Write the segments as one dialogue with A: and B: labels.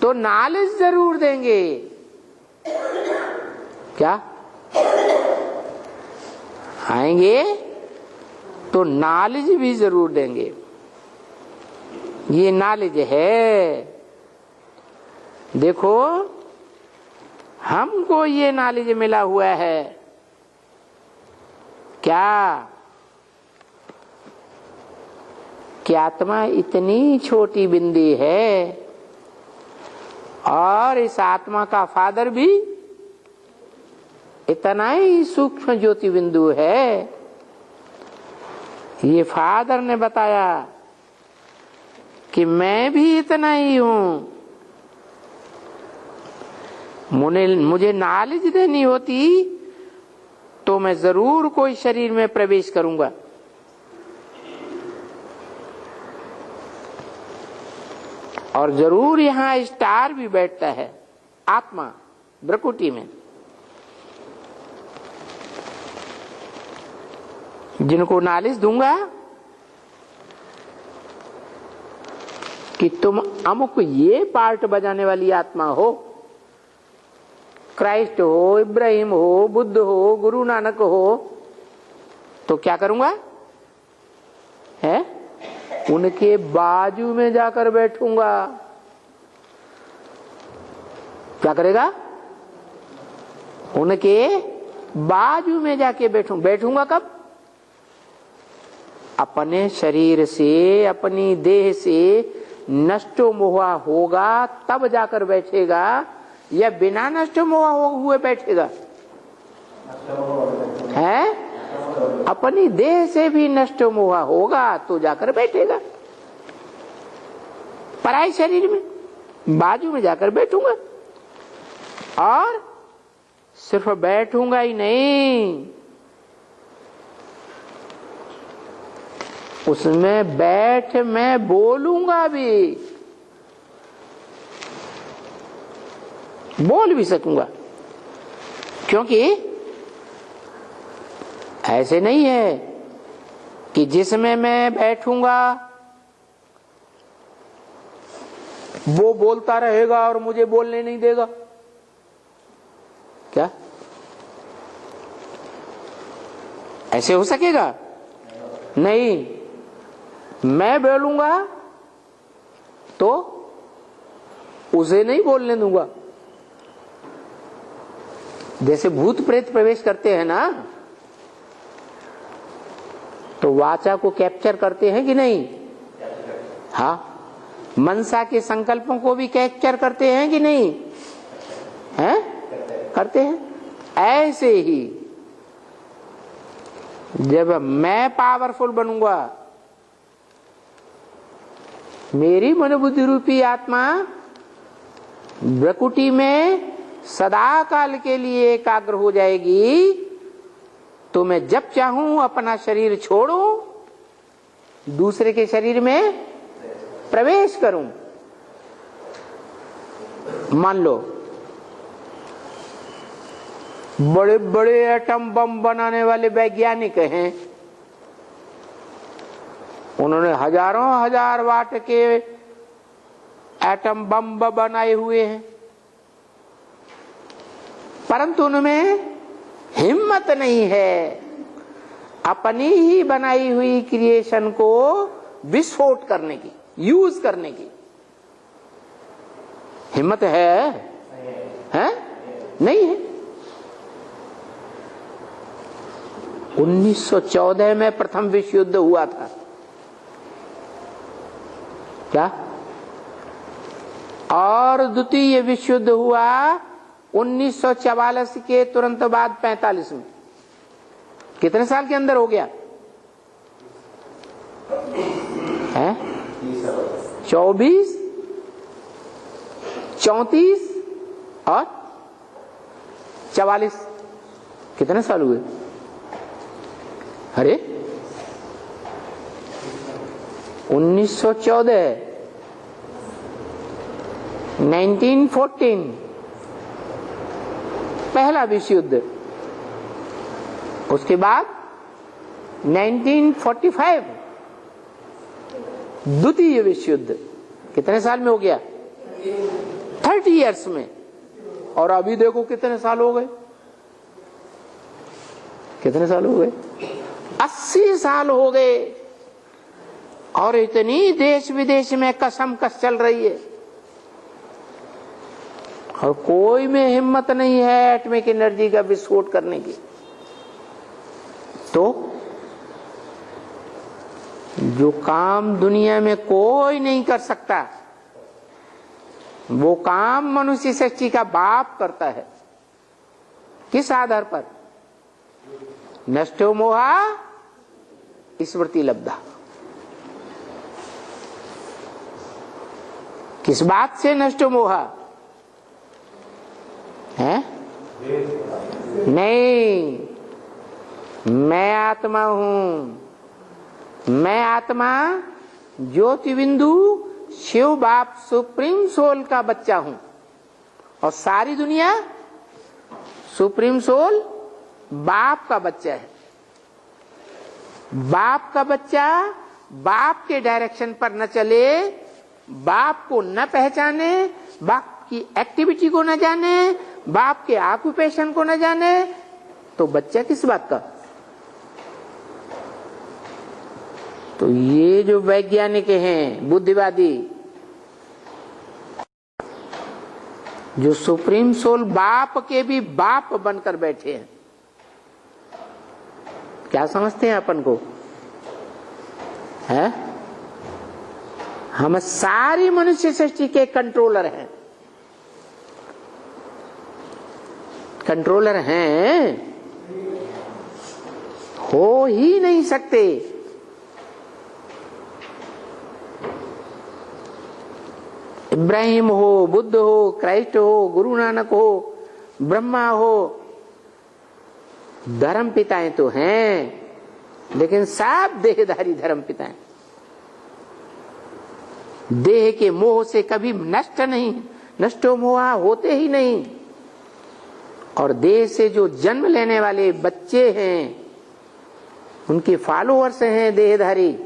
A: तो नॉलेज जरूर देंगे। क्या आएंगे तो नॉलेज भी जरूर देंगे। ये नॉलेज है। देखो हमको ये नॉलेज मिला हुआ है क्या कि आत्मा इतनी छोटी बिंदी है और इस आत्मा का फादर भी इतना ही सूक्ष्म ज्योति बिंदु है। ये फादर ने बताया कि मैं भी इतना ही हूं। मुझे नॉलेज देनी होती तो मैं जरूर कोई शरीर में प्रवेश करूंगा। और जरूर यहां स्टार भी बैठता है आत्मा भ्रकुटी में। जिनको नॉलेज दूंगा कि तुम अमुक ये पार्ट बजाने वाली आत्मा हो, क्राइस्ट हो, इब्राहिम हो, बुद्ध हो, गुरु नानक हो, तो क्या करूंगा है उनके बाजू में जाकर बैठूंगा। क्या करेगा? उनके बाजू में जाके बैठूंगा। कब? अपने शरीर से, अपनी देह से नष्ट मोहा होगा तब जाकर बैठेगा या बिना नष्ट मोहा हुए बैठेगा? है अपनी देह से भी नष्ट मोहा होगा तो जाकर बैठेगा। पराये शरीर में बाजू में जाकर बैठूंगा। और सिर्फ बैठूंगा ही नहीं, उसमें बैठ मैं बोलूंगा भी, बोल भी सकूंगा। क्योंकि ऐसे नहीं है कि जिसमें मैं बैठूंगा वो बोलता रहेगा और मुझे बोलने नहीं देगा। क्या ऐसे हो सकेगा? नहीं। मैं बोलूंगा तो उसे नहीं बोलने दूंगा। जैसे भूत प्रेत प्रवेश करते हैं ना, तो वाचा को कैप्चर करते हैं कि नहीं? हाँ। मनसा के संकल्पों को भी कैप्चर करते हैं कि नहीं? हैं? करते हैं। ऐसे ही जब मैं पावरफुल बनूंगा, मेरी मन बुद्धि रूपी आत्मा भ्रकुटी में सदा काल के लिए एकाग्र हो जाएगी, तो मैं जब चाहूं अपना शरीर छोड़ूं, दूसरे के शरीर में प्रवेश करूं। मान लो बड़े बड़े एटम बम बनाने वाले वैज्ञानिक हैं, उन्होंने हजारों हजार वाट के एटम बम बनाए हुए हैं, परंतु उनमें हिम्मत नहीं है अपनी ही बनाई हुई क्रिएशन को विस्फोट करने की, यूज करने की। हिम्मत है? नहीं है। 1914 में प्रथम विश्व युद्ध हुआ था। क्या? और द्वितीय विश्व युद्ध हुआ 1944 के तुरंत बाद 45 में। कितने साल के अंदर हो गया? 24, 34 और 44। कितने साल हुए? अरे 1914, 1914 पहला विश्व युद्ध, उसके बाद 1945 द्वितीय विश्व युद्ध। कितने साल में हो गया? 30 इयर्स में। और अभी देखो कितने साल हो गए, कितने साल हो गए, 80 साल हो गए। और इतनी देश विदेश में कसमकस चल रही है, और कोई में हिम्मत नहीं है एटॉमिक एनर्जी का विस्फोट करने की। तो जो काम दुनिया में कोई नहीं कर सकता, वो काम मनुष्य सृष्टि का बाप करता है। किस आधार पर? नष्टो मोहा स्मृति लब्धा। किस बात से नष्टो मोहा है? नहीं, मैं आत्मा हूं। मैं आत्मा ज्योति बिंदु शिव बाप सुप्रीम सोल का बच्चा हूं, और सारी दुनिया सुप्रीम सोल बाप का बच्चा है। बाप का बच्चा बाप के डायरेक्शन पर न चले, बाप को न पहचाने, बाप की एक्टिविटी को न जाने, बाप के ऑक्यूपेशन को न जाने, तो बच्चा किस बात का? तो ये जो वैज्ञानिक हैं, बुद्धिवादी, जो सुप्रीम सोल बाप के भी बाप बनकर बैठे हैं, क्या समझते हैं अपन को? है हम सारी मनुष्य सृष्टि के कंट्रोलर हैं। कंट्रोलर हैं, हो ही नहीं सकते। इब्राहिम हो, बुद्ध हो, क्राइस्ट हो, गुरु नानक हो, ब्रह्मा हो, धर्म पिताएं तो हैं, लेकिन सब देहधारी धर्म पिताएं। देह के मोह से कभी नष्ट नहीं, नष्टो मोहा होते ही नहीं। और देह से जो जन्म लेने वाले बच्चे हैं, उनके फॉलोअर्स हैं देहधारी,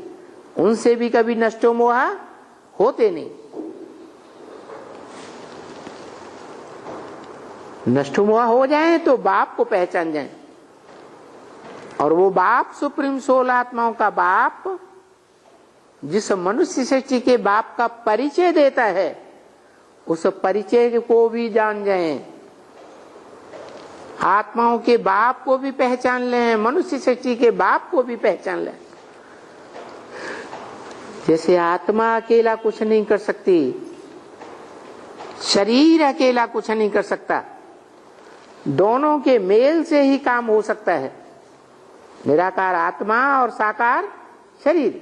A: उनसे भी कभी नष्टो मोहा होते नहीं। नष्टो मोहा हो जाए तो बाप को पहचान जाए, और वो बाप सुप्रीम सोल आत्माओं का बाप, जिस मनुष्य सृष्टि के बाप का परिचय देता है, उस परिचय को भी जान जाएं। आत्माओं के बाप को भी पहचान लें, मनुष्य सृष्टि के बाप को भी पहचान लें। जैसे आत्मा अकेला कुछ नहीं कर सकती, शरीर अकेला कुछ नहीं कर सकता, दोनों के मेल से ही काम हो सकता है। निराकार आत्मा और साकार शरीर,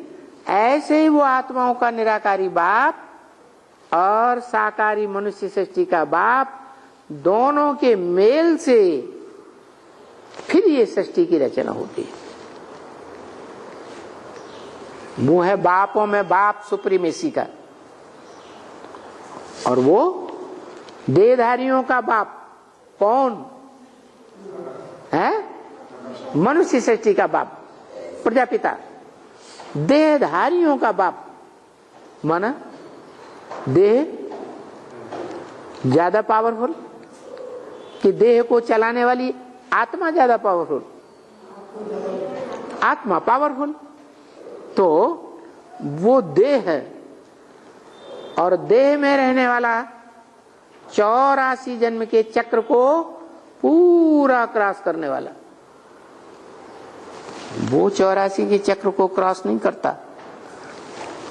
A: ऐसे ही वो आत्माओं का निराकारी बाप और साकारी मनुष्य सृष्टि का बाप, दोनों के मेल से फिर ये सृष्टि की रचना होती है। वो है बापों में बाप सुप्रीमेसी का, और वो देहधारियों का बाप कौन है? मनुष्य सृष्टि का बाप प्रजापिता। देहधारियों का बाप माना देह ज्यादा पावरफुल कि देह को चलाने वाली आत्मा ज्यादा पावरफुल? आत्मा पावरफुल। तो वो देह है, और देह में रहने वाला 84 जन्म के चक्र को पूरा क्रॉस करने वाला, वो 84 के चक्र को क्रॉस नहीं करता।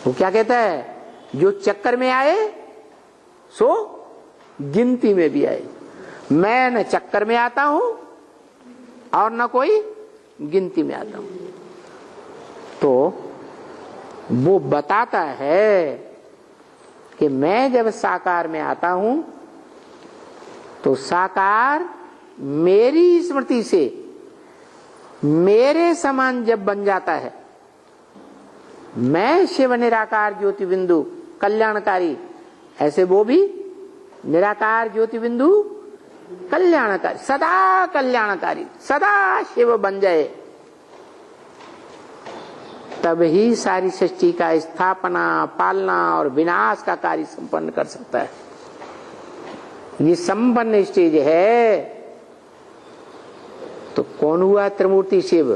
A: वो क्या कहता है? जो चक्कर में आए सो गिनती में भी आए। मैं न चक्कर में आता हूं और न कोई गिनती में आता हूं। तो वो बताता है कि मैं जब साकार में आता हूं तो साकार मेरी स्मृति से मेरे समान जब बन जाता है, मैं शिव निराकार ज्योति बिंदु कल्याणकारी, ऐसे वो भी निराकार ज्योति बिंदु कल्याणकारी, सदा कल्याणकारी, सदा शिव बन जाए, तब ही सारी सृष्टि का स्थापना, पालना और विनाश का कार्य संपन्न कर सकता है। ये संपन्न स्टेज है, तो कौन हुआ त्रिमूर्ति शिव?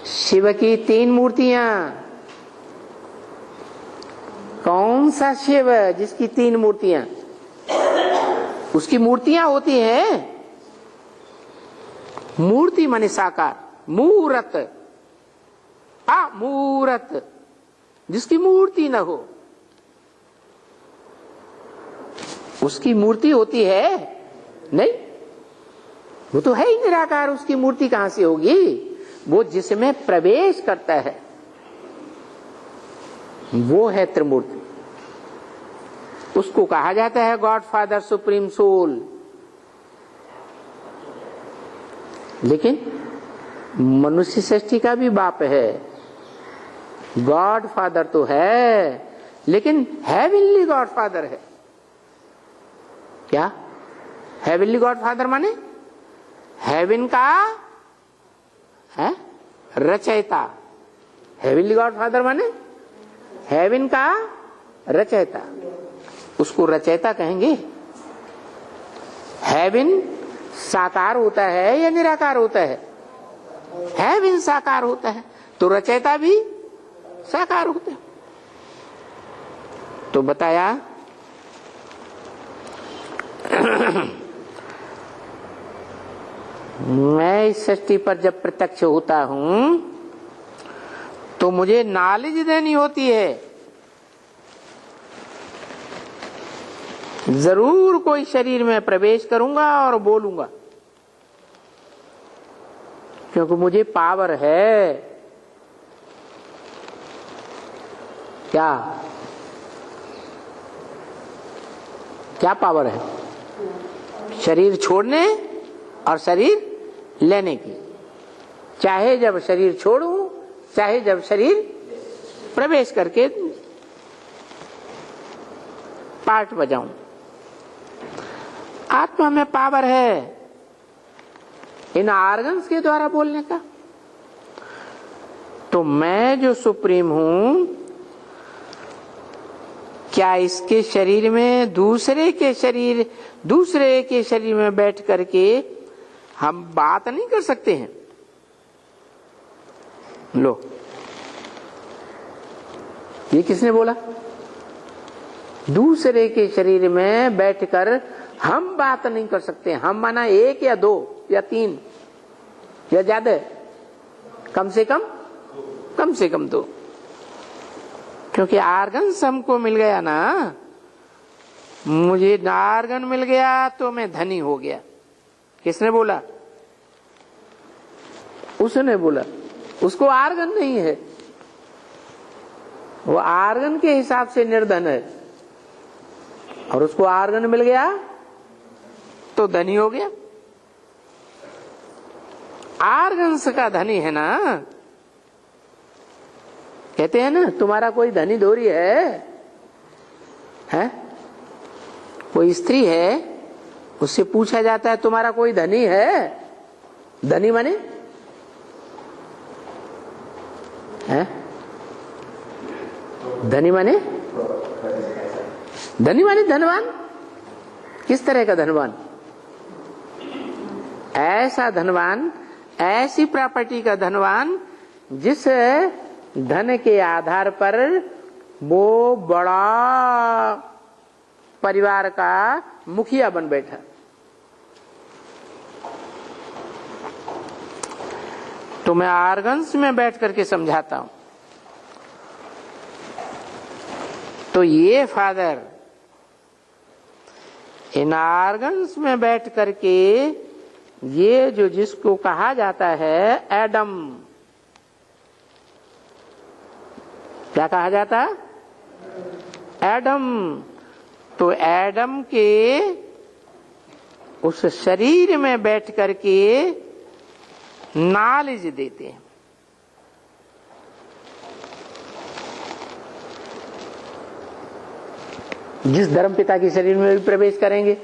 A: शिव की 3 मूर्तियां। कौन सा शिव जिसकी 3 मूर्तियां? उसकी मूर्तियां होती हैं, मूर्ति माने साकार, मूरत, अमूरत, जिसकी मूर्ति न हो उसकी मूर्ति होती है नहीं, वो तो है ही निराकार, उसकी मूर्ति कहां से होगी? वो जिसमें प्रवेश करता है वो है त्रिमूर्ति। उसको कहा जाता है गॉड फादर, सुप्रीम सोल। लेकिन मनुष्य सृष्टि का भी बाप है, गॉड फादर तो है, लेकिन हेवनली गॉड फादर है। क्या हेवनली गॉड फादर माने? हेवन का है रचयिता। हेवनली गॉड फादर माने हेवन का रचयिता, उसको रचयिता कहेंगे। हेवन साकार होता है या निराकार होता है? हेवन साकार होता है, तो रचयिता भी साकार होता है। तो बताया मैं इस सृष्टि पर जब प्रत्यक्ष होता हूं तो मुझे नॉलेज देनी होती है। जरूर कोई शरीर में प्रवेश करूंगा और बोलूंगा, क्योंकि मुझे पावर है। क्या क्या पावर है? शरीर छोड़ने और शरीर लेने की। चाहे जब शरीर छोड़ूं, चाहे जब शरीर प्रवेश करके पार्ट बजाऊं, आत्मा में पावर है इन ऑर्गन्स के द्वारा बोलने का। तो मैं जो सुप्रीम हूं, क्या इसके शरीर में दूसरे के शरीर में बैठ करके हम बात नहीं कर सकते हैं? लो, ये किसने बोला? दूसरे के शरीर में बैठकर हम बात नहीं कर सकते। हम माना 1 या 2 या 3 या ज्यादा, कम से कम 2। क्योंकि आर्गन्स हमको मिल गया ना, मुझे आर्गन मिल गया तो मैं धनी हो गया। किसने बोला? उसने बोला। उसको आर्गन नहीं है, वो आर्गन के हिसाब से निर्धन है, और उसको आर्गन मिल गया तो धनी हो गया। आर्गन्स का धनी है ना। कहते हैं ना, तुम्हारा कोई धनी धोरी है? कोई स्त्री है, उससे पूछा जाता है तुम्हारा कोई धनी है? धनी माने धनी माने धनवान। किस तरह का धनवान? ऐसा धनवान, ऐसी प्रॉपर्टी का धनवान जिस धन के आधार पर वो बड़ा परिवार का मुखिया बन बैठा। तो मैं आर्गन्स में बैठ करके समझाता हूं। तो ये फादर इन आर्गन्स में बैठ करके, ये जो जिसको कहा जाता है एडम, क्या कहा जाता? एडम। तो एडम के उस शरीर में बैठ करके नॉलेज देते हैं। जिस धर्मपिता के शरीर में भी प्रवेश करेंगे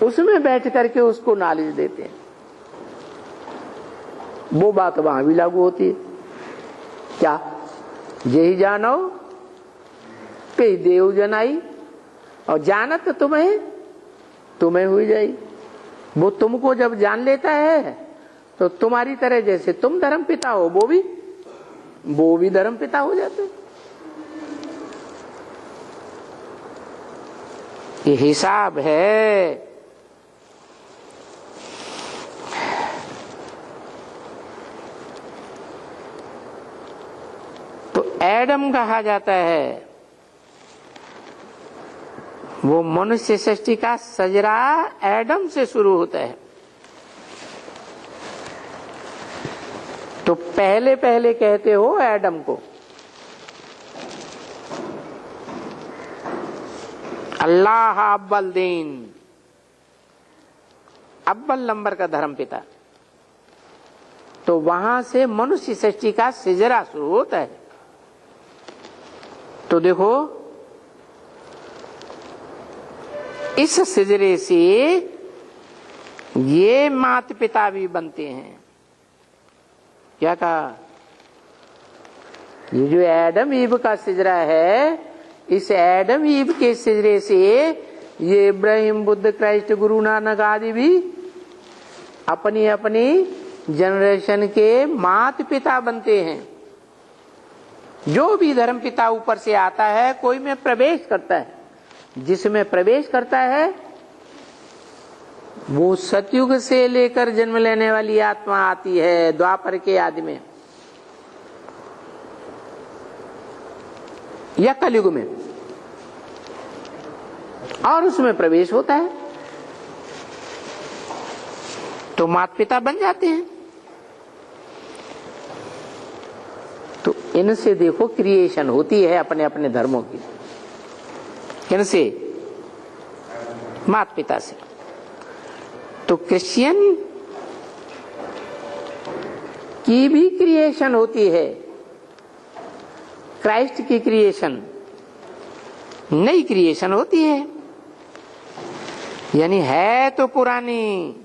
A: उसमें बैठ करके उसको नॉलेज देते हैं। वो बात वहां भी लागू होती है। क्या? यही जानो कई देव जनाई, और जानत तुम्हें तुम्हें हुई जाएगी। वो तुमको जब जान लेता है तो तुम्हारी तरह जैसे तुम धर्म पिता हो वो भी धर्म पिता हो जाते। ये हिसाब है। तो एडम कहा जाता है, वो मनुष्य सृष्टि का सजरा एडम से शुरू होता है। तो पहले पहले कहते हो एडम को, अल्लाह अव्वल दीन, अव्वल नंबर का धर्म पिता। तो वहां से मनुष्य सृष्टि का सिजरा शुरू होता है। तो देखो, इस सिजरे से ये माता पिता भी बनते हैं। क्या कहा? ये जो एडम ईव का सिजरा है, इस एडम ईव के सिजरे से ये इब्राहिम, बुद्ध, क्राइस्ट, गुरु नानक आदि भी अपनी अपनी जनरेशन के माता पिता बनते हैं। जो भी धर्म पिता ऊपर से आता है, कोई में प्रवेश करता है, जिसमें प्रवेश करता है वो सतयुग से लेकर जन्म लेने वाली आत्मा आती है, द्वापर के आदि में या कलयुग में, और उसमें प्रवेश होता है तो माता पिता बन जाते हैं। तो इनसे देखो क्रिएशन होती है अपने अपने धर्मों की। किनसे? माता पिता से। तो क्रिश्चियन की भी क्रिएशन होती है, क्राइस्ट की क्रिएशन, नई क्रिएशन होती है। यानी है तो पुरानी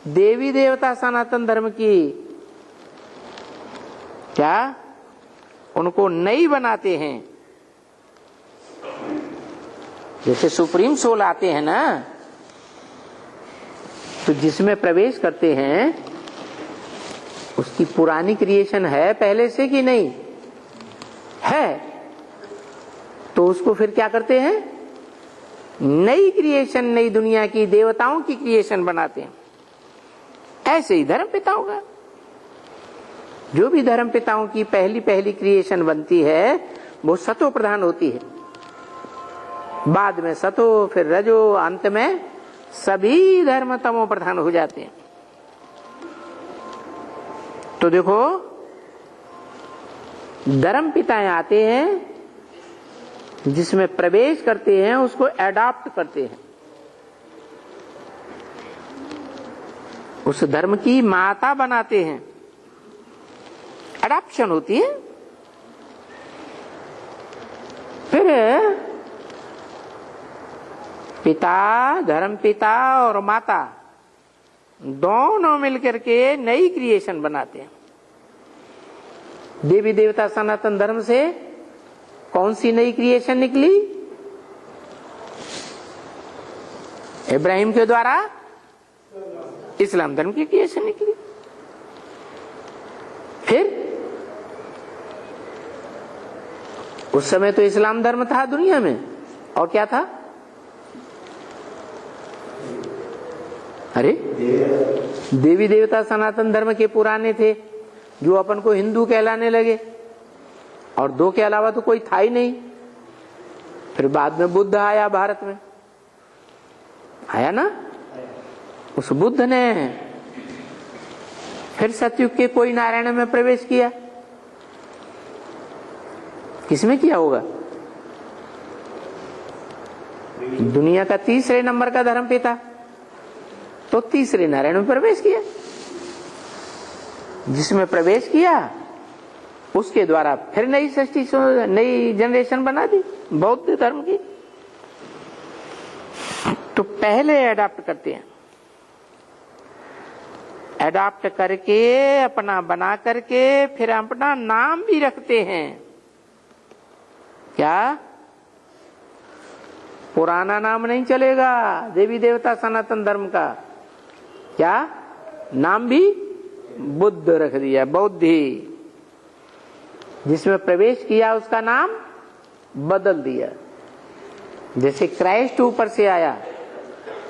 A: देवी देवता सनातन धर्म की, क्या उनको नई बनाते हैं। जैसे सुप्रीम सोल आते हैं ना, तो जिसमें प्रवेश करते हैं उसकी पुरानी क्रिएशन है पहले से कि नहीं है, तो उसको फिर क्या करते हैं? नई क्रिएशन, नई दुनिया की देवताओं की क्रिएशन बनाते हैं। ऐसे ही धर्म पिता होगा। जो भी धर्म पिताओं की पहली पहली क्रिएशन बनती है वो सतो प्रधान होती है, बाद में सतो, फिर रजो, अंत में सभी धर्म तमो प्रधान हो जाते हैं। तो देखो, धर्म पिताएं आते हैं, जिसमें प्रवेश करते हैं उसको एडॉप्ट करते हैं, उस धर्म की माता बनाते हैं। एडॉप्शन होती है। फिर पिता, धर्म पिता और माता दोनों मिलकर के नई क्रिएशन बनाते हैं। देवी देवता सनातन धर्म से कौन सी नई क्रिएशन निकली? इब्राहिम के द्वारा इस्लाम धर्म की क्रिएशन निकली। फिर उस समय तो इस्लाम धर्म था दुनिया में, और क्या था? अरे देवी देवता सनातन धर्म के पुराने थे, जो अपन को हिंदू कहलाने लगे, और दो के अलावा तो कोई था ही नहीं। फिर बाद में बुद्ध आया, भारत में आया ना, उस बुद्ध ने फिर सतयुग के कोई नारायण में प्रवेश किया। किसमें किया होगा? दुनिया का तीसरे नंबर का धर्म पिता, तो तीसरे नारायण में प्रवेश किया। जिसमें प्रवेश किया उसके द्वारा फिर नई सृष्टि, नई जनरेशन बना दी बौद्ध धर्म की। तो पहले अडॉप्ट करते हैं, अडॉप्ट करके अपना बना करके फिर अपना नाम भी रखते हैं। क्या? पुराना नाम नहीं चलेगा देवी देवता सनातन धर्म का। क्या नाम भी बुद्ध रख दिया, बौद्धि। जिसमें प्रवेश किया उसका नाम बदल दिया। जैसे क्राइस्ट ऊपर से आया,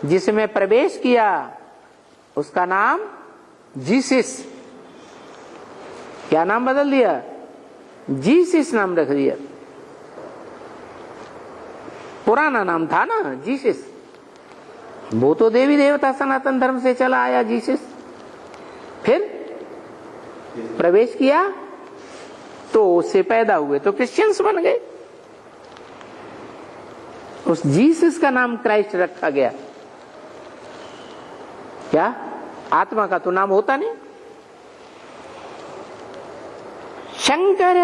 A: जिसमें प्रवेश किया उसका नाम जीसस, क्या नाम बदल दिया? जीसस नाम रख दिया। पुराना नाम था ना जीसस, वो तो देवी देवता सनातन धर्म से चला आया जीसस। फिर प्रवेश किया तो उससे पैदा हुए तो क्रिश्चियंस बन गए। उस जीसस का नाम क्राइस्ट रखा गया। क्या आत्मा का तो नाम होता नहीं। शंकर